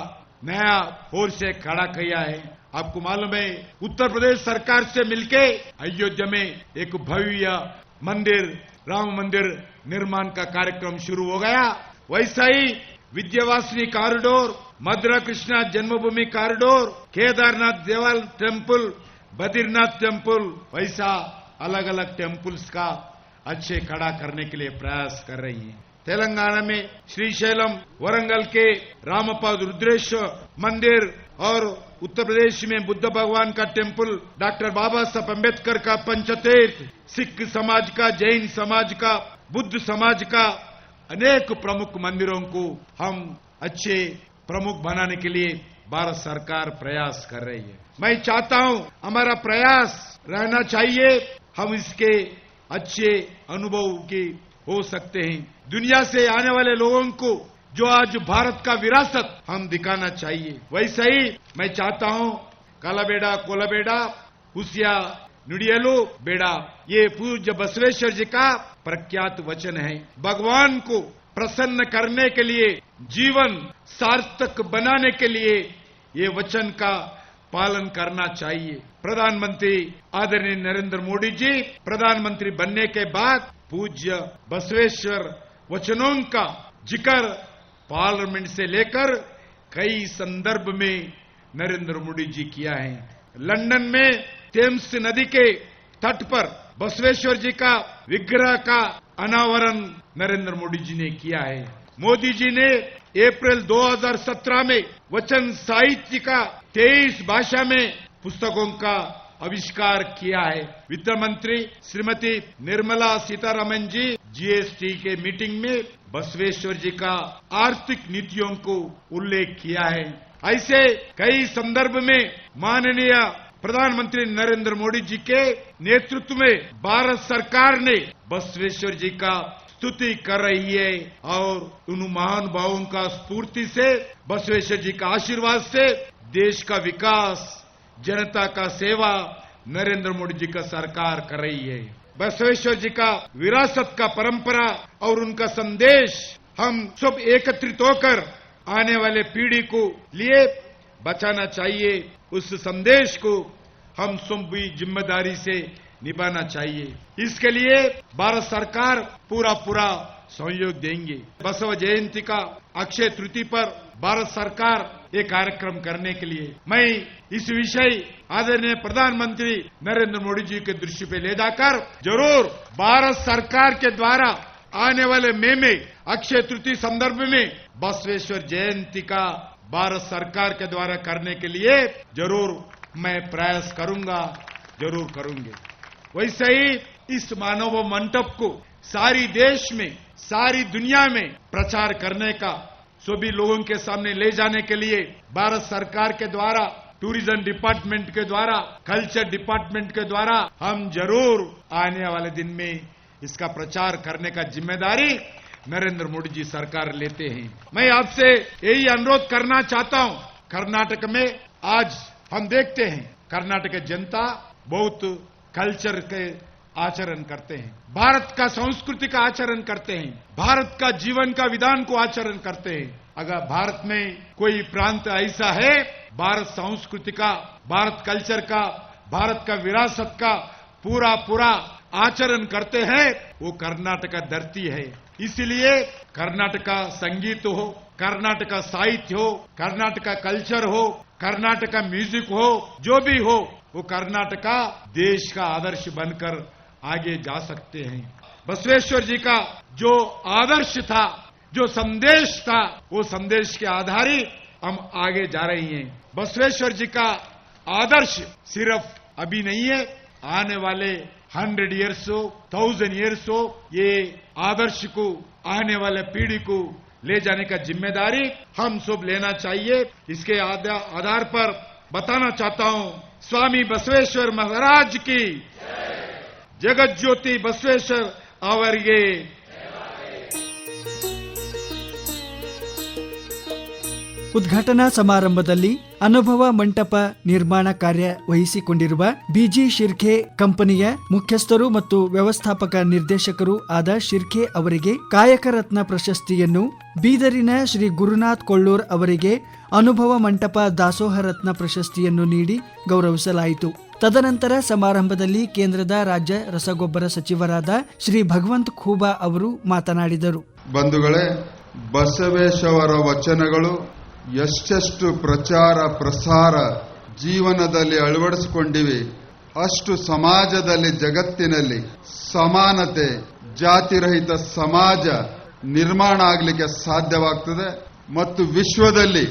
नया ओर से खड़ा किया है। आपको मालूम है, उत्तर प्रदेश सरकार से मिलके अयोध्या में एक भव्य मंदिर, राम मंदिर निर्माण का कार्यक्रम शुरू हो गया। वैसा ही विद्यावासिनी कॉरिडोर, मथुरा कृष्णा जन्मभूमि कॉरिडोर, केदारनाथ देवाल टेम्पल, बद्रीनाथ टेम्पल, वैसा अलग अलग टेम्पल्स का अच्छे खड़ा करने के लिए प्रयास कर रही है। तेलंगाना में श्रीशैलम, वरंगल के रामपद रुद्रेश्वर मंदिर और उत्तर प्रदेश में बुद्ध भगवान का टेम्पल, डॉक्टर बाबा साहब अम्बेडकर का पंचतीर्थ, सिख समाज का, जैन समाज का, बुद्ध समाज का अनेक प्रमुख मंदिरों को हम अच्छे प्रमुख बनाने के लिए भारत सरकार प्रयास कर रही है। मैं चाहता हूं हमारा प्रयास रहना चाहिए, हम इसके अच्छे अनुभव के हो सकते हैं। दुनिया से आने वाले लोगों को जो आज भारत का विरासत हम दिखाना चाहिए। वैसे ही मैं चाहता हूं कालाबेड़ा कोलाबेड़ा हुसिया नुडियलु बेड़ा, ये पूज्य बसवेश्वर जी का प्रख्यात वचन है। भगवान को प्रसन्न करने के लिए, जीवन सार्थक बनाने के लिए ये वचन का पालन करना चाहिए। प्रधानमंत्री आदरणीय नरेंद्र मोदी जी प्रधानमंत्री बनने के बाद पूज्य बसवेश्वर वचनों का जिक्र पार्लियामेंट से लेकर कई संदर्भ में नरेंद्र मोदी जी किया है। लंदन में थेम्स नदी के तट पर बसवेश्वर जी का विग्रह का अनावरण नरेंद्र मोदी जी ने किया है। मोदी जी ने अप्रैल 2017 में वचन साहित्य का 23 भाषा में पुस्तकों का आविष्कार किया है। वित्त मंत्री श्रीमती निर्मला सीतारमण जी जीएसटी के मीटिंग में बसवेश्वर जी का आर्थिक नीतियों को उल्लेख किया है। ऐसे कई संदर्भ में माननीय प्रधानमंत्री नरेंद्र मोदी जी के नेतृत्व में भारत सरकार ने बसवेश्वर जी का स्तुति कर रही है और उन महानुभावों का स्फूर्ति से, बसवेश्वर जी का आशीर्वाद से देश का विकास, जनता का सेवा नरेंद्र मोदी जी का सरकार कर रही है। बसवेश्वर जी का विरासत का परंपरा और उनका संदेश हम सब एकत्रित होकर आने वाले पीढ़ी को लिए बचाना चाहिए। उस संदेश को हम सब भी जिम्मेदारी से निभाना चाहिए। इसके लिए भारत सरकार पूरा सहयोग देंगे। बसव जयंती का अक्षय तृतीया पर भारत सरकार एक कार्यक्रम करने के लिए मैं इस विषय आदरणीय प्रधानमंत्री नरेंद्र मोदी जी के दृष्टि पे ले जाकर जरूर भारत सरकार के द्वारा आने वाले मई में अक्षय तृतीया संदर्भ में बसवेश्वर जयंती का भारत सरकार के द्वारा करने के लिए जरूर मैं प्रयास करूंगा, जरूर करूंगे। वैसे ही इस मानव मंडप को सारी देश में, सारी दुनिया में प्रचार करने का, सभी लोगों के सामने ले जाने के लिए भारत सरकार के द्वारा, टूरिज्म डिपार्टमेंट के द्वारा, कल्चर डिपार्टमेंट के द्वारा हम जरूर आने वाले दिन में इसका प्रचार करने का जिम्मेदारी नरेंद्र मोदी जी सरकार लेते हैं। मैं आपसे यही अनुरोध करना चाहता हूं। कर्नाटक में आज हम देखते हैं कर्नाटक जनता बहुत कल्चर के आचरण करते हैं, भारत का संस्कृति का आचरण करते हैं, भारत का जीवन का विधान को आचरण करते हैं। अगर भारत में कोई प्रांत ऐसा है भारत संस्कृति का, भारत कल्चर का, भारत का विरासत का पूरा आचरण करते हैं, वो कर्नाटक धरती है। इसलिए कर्नाटक संगीत हो, कर्नाटक साहित्य हो, कर्नाटक कल्चर हो, कर्नाटक म्यूजिक हो, जो भी हो, वो कर्नाटक देश का आदर्श बनकर आगे जा सकते हैं। बसवेश्वर जी का जो आदर्श था, जो संदेश था, वो संदेश के आधारित हम आगे जा रही हैं। बसवेश्वर जी का आदर्श सिर्फ अभी नहीं है, आने वाले 100 ईयर्स हो, 1000 ईयर्स हो, ये आदर्श को आने वाले पीढ़ी को ले जाने का जिम्मेदारी हम सब लेना चाहिए। इसके आधार पर बताना चाहता हूं, स्वामी बसवेश्वर महाराज की, जगत ज्योति बसवेश्वर ಅವರಿಗೆ ಉದ್ಘಾಟನಾ ಸಮಾರಂಭದಲ್ಲಿ ಅನುಭವ ಮಂಟಪ ನಿರ್ಮಾಣ ಕಾರ್ಯ ವಹಿಸಿಕೊಂಡಿರುವ ಬಿಜಿ ಶಿರ್ಖೆ ಕಂಪನಿಯ ಮುಖ್ಯಸ್ಥರು ಮತ್ತು ವ್ಯವಸ್ಥಾಪಕ ನಿರ್ದೇಶಕರು ಆದ ಶಿರ್ಖೆ ಅವರಿಗೆ ಕಾಯಕ ರತ್ನ ಪ್ರಶಸ್ತಿಯನ್ನು, ಬೀದರಿನ ಶ್ರೀ ಗುರುನಾಥ್ ಕೊಳ್ಳೂರ್ ಅವರಿಗೆ ಅನುಭವ ಮಂಟಪ ದಾಸೋಹ ರತ್ನ ಪ್ರಶಸ್ತಿಯನ್ನು ನೀಡಿ ಗೌರವಿಸಲಾಯಿತು. ತದನಂತರ ಸಮಾರಂಭದಲ್ಲಿ ಕೇಂದ್ರದ ರಾಜ್ಯ ರಸಗೊಬ್ಬರ ಸಚಿವರಾದ ಶ್ರೀ ಭಗವಂತ ಖೂಬಾ ಅವರು ಮಾತನಾಡಿದರು. ಬಂಧುಗಳೇ, ಬಸವೇಶ್ವರ ವಚನಗಳು ಎಷ್ಟೆಷ್ಟು ಪ್ರಚಾರ ಪ್ರಸಾರ ಜೀವನದಲ್ಲಿ ಅಳವಡಿಸಿಕೊಂಡಿವೆ, ಅಷ್ಟು ಸಮಾಜದಲ್ಲಿ, ಜಗತ್ತಿನಲ್ಲಿ ಸಮಾನತೆ, ಜಾತಿರಹಿತ ಸಮಾಜ ನಿರ್ಮಾಣ ಆಗಲಿಕ್ಕೆ ಸಾಧ್ಯವಾಗ್ತದೆ ಮತ್ತು ವಿಶ್ವದಲ್ಲಿ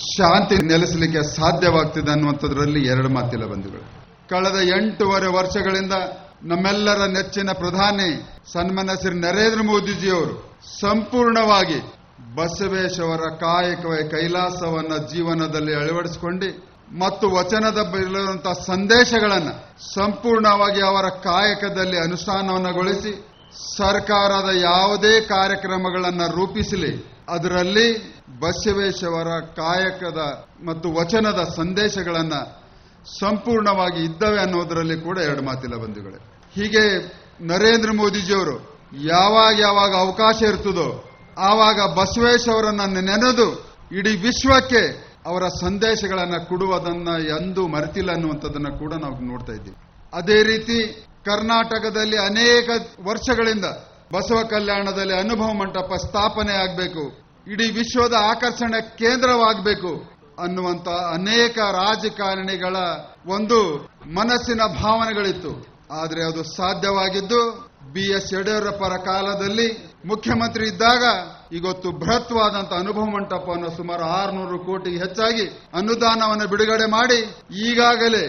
ಶಾಂತಿ ನೆಲೆಸಲಿಕ್ಕೆ ಸಾಧ್ಯವಾಗ್ತದೆ ಅನ್ನುವಂಥದ್ರಲ್ಲಿ ಎರಡು ಮಾತಿಲ್ಲ ಬಂಧುಗಳು. ಕಳೆದ 8.5 ವರ್ಷಗಳಿಂದ ನಮ್ಮೆಲ್ಲರ ನೆಚ್ಚಿನ ಪ್ರಧಾನಿ ಸನ್ಮಾನ್ಯ ಶ್ರೀ ನರೇಂದ್ರ ಮೋದಿಜಿಯವರು ಸಂಪೂರ್ಣವಾಗಿ ಬಸವೇಶ್ವರ ಕಾಯಕವೇ ಕೈಲಾಸವನ್ನ ಜೀವನದಲ್ಲಿ ಅಳವಡಿಸಿಕೊಂಡು ಮತ್ತು ವಚನದ ಬರೆದಿರುವಂತಹ ಸಂದೇಶಗಳನ್ನು ಸಂಪೂರ್ಣವಾಗಿ ಅವರ ಕಾಯಕದಲ್ಲಿ ಅನುಷ್ಠಾನವನ್ನಗೊಳಿಸಿ ಸರ್ಕಾರದ ಯಾವುದೇ ಕಾರ್ಯಕ್ರಮಗಳನ್ನು ರೂಪಿಸಲಿ ಅದರಲ್ಲಿ ಬಸವೇಶ್ವರ ಕಾಯಕದ ಮತ್ತು ವಚನದ ಸಂದೇಶಗಳನ್ನು ಸಂಪೂರ್ಣವಾಗಿ ಇದ್ದವೆ ಅನ್ನೋದರಲ್ಲಿ ಕೂಡ ಎರಡು ಮಾತಿಲ್ಲ ಬಂಧುಗಳೇ. ಹೀಗೆ ನರೇಂದ್ರ ಮೋದಿಜಿಯವರು ಯಾವಾಗ ಅವಕಾಶ ಇರ್ತದೋ ಆವಾಗ ಬಸವೇಶ್ವರನ್ನ ನೆನೆದು ಇಡೀ ವಿಶ್ವಕ್ಕೆ ಅವರ ಸಂದೇಶಗಳನ್ನು ಕೊಡುವುದನ್ನ ಎಂದೂ ಮರೆತಿಲ್ಲ ಅನ್ನುವಂಥದ್ದನ್ನ ಕೂಡ ನಾವು ನೋಡ್ತಾ ಇದ್ದೀವಿ. ಅದೇ ರೀತಿ ಕರ್ನಾಟಕದಲ್ಲಿ ಅನೇಕ ವರ್ಷಗಳಿಂದ ಬಸವ ಕಲ್ಯಾಣದಲ್ಲಿ ಅನುಭವ ಮಂಟಪ ಸ್ಥಾಪನೆ ಆಗಬೇಕು, ಇಡೀ ವಿಶ್ವದ ಆಕರ್ಷಣೆ ಕೇಂದ್ರವಾಗಬೇಕು ಅನ್ನುವಂತ ಅನೇಕ ರಾಜಕಾರಣಿಗಳ ಒಂದು ಮನಸ್ಸಿನ ಭಾವನೆಗಳಿತ್ತು. ಆದರೆ ಅದು ಸಾಧ್ಯವಾಗಿದ್ದು BS ಯಡಿಯೂರಪ್ಪರ ಕಾಲದಲ್ಲಿ ಮುಖ್ಯಮಂತ್ರಿ ಇದ್ದಾಗ ಇವತ್ತು ಬೃಹತ್ವಾದಂತ ಅನುಭವ ಮಂಟಪವನ್ನು ಸುಮಾರು 600 ಕೋಟಿಗೆ ಹೆಚ್ಚಾಗಿ ಅನುದಾನವನ್ನು ಬಿಡುಗಡೆ ಮಾಡಿ ಈಗಾಗಲೇ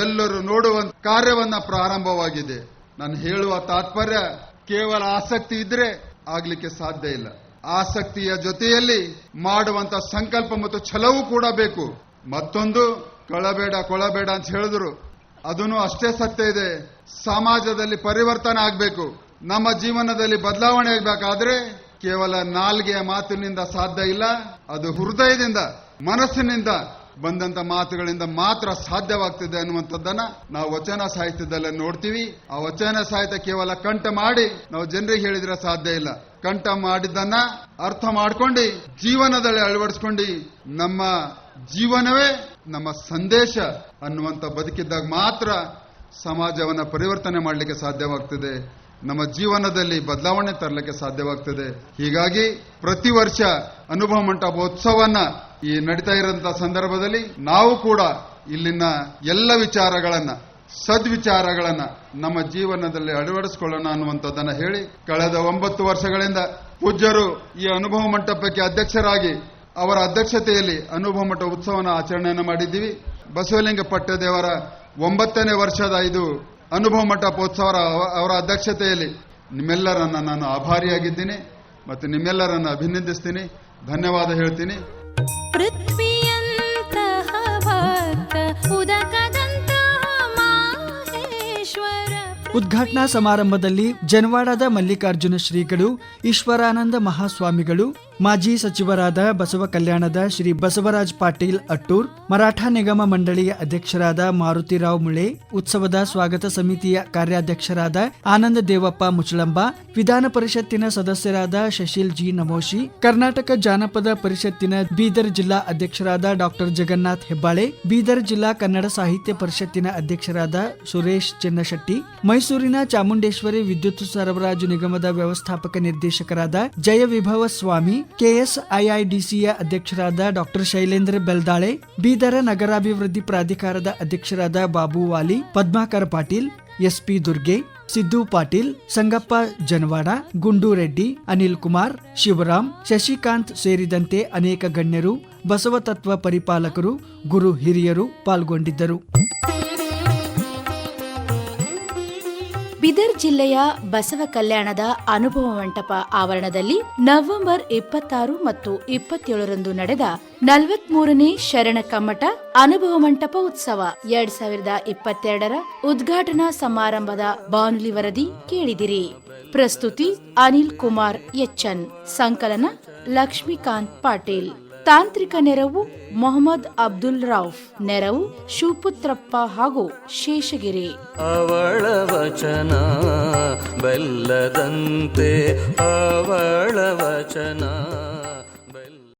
ಎಲ್ಲರೂ ನೋಡುವ ಕಾರ್ಯವನ್ನ ಪ್ರಾರಂಭವಾಗಿದೆ. ನಾನು ಹೇಳುವ ತಾತ್ಪರ್ಯ ಕೇವಲ ಆಸಕ್ತಿ ಇದ್ರೆ ಆಗ್ಲಿಕ್ಕೆ ಸಾಧ್ಯ ಇಲ್ಲ. ಆಸಕ್ತಿಯ ಜೊತೆಯಲ್ಲಿ ಮಾಡುವಂತ ಸಂಕಲ್ಪ ಮತ್ತು ಛಲವೂ ಕೂಡ ಬೇಕು. ಮತ್ತೊಂದು ಕೊಳಬೇಡ ಅಂತ ಹೇಳಿದ್ರು, ಅದನ್ನು ಅಷ್ಟೇ ಸತ್ಯ ಇದೆ. ಸಮಾಜದಲ್ಲಿ ಪರಿವರ್ತನೆ ಆಗಬೇಕು, ನಮ್ಮ ಜೀವನದಲ್ಲಿ ಬದಲಾವಣೆ ಆಗಬೇಕಾದ್ರೆ ಕೇವಲ ನಾಲ್ಗೆಯ ಮಾತಿನಿಂದ ಸಾಧ್ಯ ಇಲ್ಲ. ಅದು ಹೃದಯದಿಂದ ಮನಸ್ಸಿನಿಂದ ಬಂದಂತ ಮಾತುಗಳಿಂದ ಮಾತ್ರ ಸಾಧ್ಯವಾಗ್ತಿದೆ ಅನ್ನುವಂಥದ್ದನ್ನ ನಾವು ವಚನ ಸಾಹಿತ್ಯದಲ್ಲಿ ನೋಡ್ತೀವಿ. ಆ ವಚನ ಸಾಹಿತ್ಯ ಕೇವಲ ಕಂಠ ಮಾಡಿ ನಾವು ಜನರಿಗೆ ಹೇಳಿದ್ರೆ ಸಾಧ್ಯ ಇಲ್ಲ. ಕಂಠ ಮಾಡಿದ್ದನ್ನ ಅರ್ಥ ಮಾಡ್ಕೊಂಡು ಜೀವನದಲ್ಲಿ ಅಳವಡಿಸ್ಕೊಂಡು ನಮ್ಮ ಜೀವನವೇ ನಮ್ಮ ಸಂದೇಶ ಅನ್ನುವಂಥ ಬದುಕಿದ್ದಾಗ ಮಾತ್ರ ಸಮಾಜವನ್ನ ಪರಿವರ್ತನೆ ಮಾಡಲಿಕ್ಕೆ ಸಾಧ್ಯವಾಗ್ತದೆ, ನಮ್ಮ ಜೀವನದಲ್ಲಿ ಬದಲಾವಣೆ ತರಲಿಕ್ಕೆ ಸಾಧ್ಯವಾಗ್ತದೆ. ಹೀಗಾಗಿ ಪ್ರತಿ ವರ್ಷ ಅನುಭವ ಮಂಟಪೋತ್ಸವನ್ನ ಈ ನಡೀತಾ ಇರುವಂತಹ ಸಂದರ್ಭದಲ್ಲಿ ನಾವು ಕೂಡ ಇಲ್ಲಿನ ಎಲ್ಲ ವಿಚಾರಗಳನ್ನ ಸದ್ವಿಚಾರಗಳನ್ನ ನಮ್ಮ ಜೀವನದಲ್ಲಿ ಅಳವಡಿಸಿಕೊಳ್ಳೋಣ ಅನ್ನುವಂಥದ್ದನ್ನ ಹೇಳಿ, ಕಳೆದ 9 ವರ್ಷಗಳಿಂದ ಪೂಜ್ಯರು ಈ ಅನುಭವ ಮಂಟಪಕ್ಕೆ ಅಧ್ಯಕ್ಷರಾಗಿ ಅವರ ಅಧ್ಯಕ್ಷತೆಯಲ್ಲಿ ಅನುಭವ ಮಂಟಪ ಉತ್ಸವನ ಆಚರಣೆಯನ್ನು ಮಾಡಿದ್ದೀವಿ. ಬಸವಲಿಂಗ ಪಟ್ಟದೇವರ 9ನೇ ವರ್ಷದ ಇದು ಅನುಭವ ಮಂಟಪೋತ್ಸವ ಅವರ ಅಧ್ಯಕ್ಷತೆಯಲ್ಲಿ ನಿಮ್ಮೆಲ್ಲರನ್ನ ನಾನು ಆಭಾರಿಯಾಗಿದ್ದೀನಿ ಮತ್ತು ನಿಮ್ಮೆಲ್ಲರನ್ನ ಅಭಿನಂದಿಸ್ತೀನಿ, ಧನ್ಯವಾದ ಹೇಳ್ತೀನಿ. ಪೃಥ್ವಿಯಂತಹ ಭಕ್ತ ಉದಕದಂತಹ ಮಾಹೇಶ್ವರ. ಉದ್ಘಾಟನಾ ಸಮಾರಂಭದಲ್ಲಿ ಜನವಾಡದ ಮಲ್ಲಿಕಾರ್ಜುನ ಶ್ರೀಗಳು, ಈಶ್ವರಾನಂದ ಮಹಾಸ್ವಾಮಿಗಳು, ಮಾಜಿ ಸಚಿವರಾದ ಬಸವ ಕಲ್ಯಾಣದ ಶ್ರೀ ಬಸವರಾಜ್ ಪಾಟೀಲ್ ಅಟ್ಟೂರ್, ಮರಾಠ ನಿಗಮ ಮಂಡಳಿಯ ಅಧ್ಯಕ್ಷರಾದ ಮಾರುತಿರಾವ್ ಮುಳೆ, ಉತ್ಸವದ ಸ್ವಾಗತ ಸಮಿತಿಯ ಕಾರ್ಯಾಧ್ಯಕ್ಷರಾದ ಆನಂದ ದೇವಪ್ಪ ಮುಚಳಂಬ, ವಿಧಾನ ಪರಿಷತ್ತಿನ ಸದಸ್ಯರಾದ ಶಶಿಲ್ ಜಿ ನಮೋಶಿ, ಕರ್ನಾಟಕ ಜಾನಪದ ಪರಿಷತ್ತಿನ ಬೀದರ್ ಜಿಲ್ಲಾ ಅಧ್ಯಕ್ಷರಾದ ಡಾಕ್ಟರ್ ಜಗನ್ನಾಥ್ ಹೆಬ್ಬಾಳೆ, ಬೀದರ್ ಜಿಲ್ಲಾ ಕನ್ನಡ ಸಾಹಿತ್ಯ ಪರಿಷತ್ತಿನ ಅಧ್ಯಕ್ಷರಾದ ಸುರೇಶ್ ಚೆನ್ನಶೆಟ್ಟಿ, ಮೈಸೂರಿನ ಚಾಮುಂಡೇಶ್ವರಿ ವಿದ್ಯುತ್ ಸರಬರಾಜು ನಿಗಮದ ವ್ಯವಸ್ಥಾಪಕ ನಿರ್ದೇಶಕರಾದ ಜಯ ವಿಭವ ಸ್ವಾಮಿ, ಕೆಎಸ್ಐಐಡಿಸಿಯ ಅಧ್ಯಕ್ಷರಾದ ಡಾಕ್ಟರ್ ಶೈಲೇಂದ್ರ ಬೆಲ್ದಾಳೆ, ಬೀದರ ನಗರಾಭಿವೃದ್ಧಿ ಪ್ರಾಧಿಕಾರದ ಅಧ್ಯಕ್ಷರಾದ ಬಾಬು ವಾಲಿ, ಪದ್ಮಾಕರ್ ಪಾಟೀಲ್, ಎಸ್ಪಿ ದುರ್ಗೆ, ಸಿದ್ದು ಪಾಟೀಲ್, ಸಂಗಪ್ಪ ಜನವಾಡ, ಗುಂಡು ರೆಡ್ಡಿ, ಅನಿಲ್ ಕುಮಾರ್, ಶಿವರಾಮ್, ಶಶಿಕಾಂತ್ ಸೇರಿದಂತೆ ಅನೇಕ ಗಣ್ಯರು, ಬಸವ ತತ್ವ ಪರಿಪಾಲಕರು, ಗುರು ಹಿರಿಯರು ಪಾಲ್ಗೊಂಡಿದ್ದರು. ಬೀದರ್ ಜಿಲ್ಲೆಯ ಬಸವ ಕಲ್ಯಾಣದ ಅನುಭವ ಮಂಟಪ ಆವರಣದಲ್ಲಿ ನವೆಂಬರ್ 26 ಮತ್ತು 27ರಂದು ನಡೆದ 43ನೇ ಶರಣ ಕಮ್ಮಟ ಅನುಭವ ಮಂಟಪ ಉತ್ಸವ 2022ರ ಉದ್ಘಾಟನಾ ಸಮಾರಂಭದ ಬಾನುಲಿ ವರದಿ ಕೇಳಿದಿರಿ. ಪ್ರಸ್ತುತಿ ಅನಿಲ್ ಕುಮಾರ್ ಎಚ್ಎನ್, ಸಂಕಲನ ಲಕ್ಷ್ಮೀಕಾಂತ್ ಪಾಟೀಲ್, ತಾಂತ್ರಿಕ ನೆರವು ಮೊಹಮ್ಮದ್ ಅಬ್ದುಲ್ ರೌಫ್, ನೆರವು ಶಿವಪುತ್ರಪ್ಪ ಹಾಗೂ ಶೇಷಗಿರಿ. ಅವಳ ವಚನ ಬೆಲ್ಲದಂತೆ ಅವಳ ವಚನ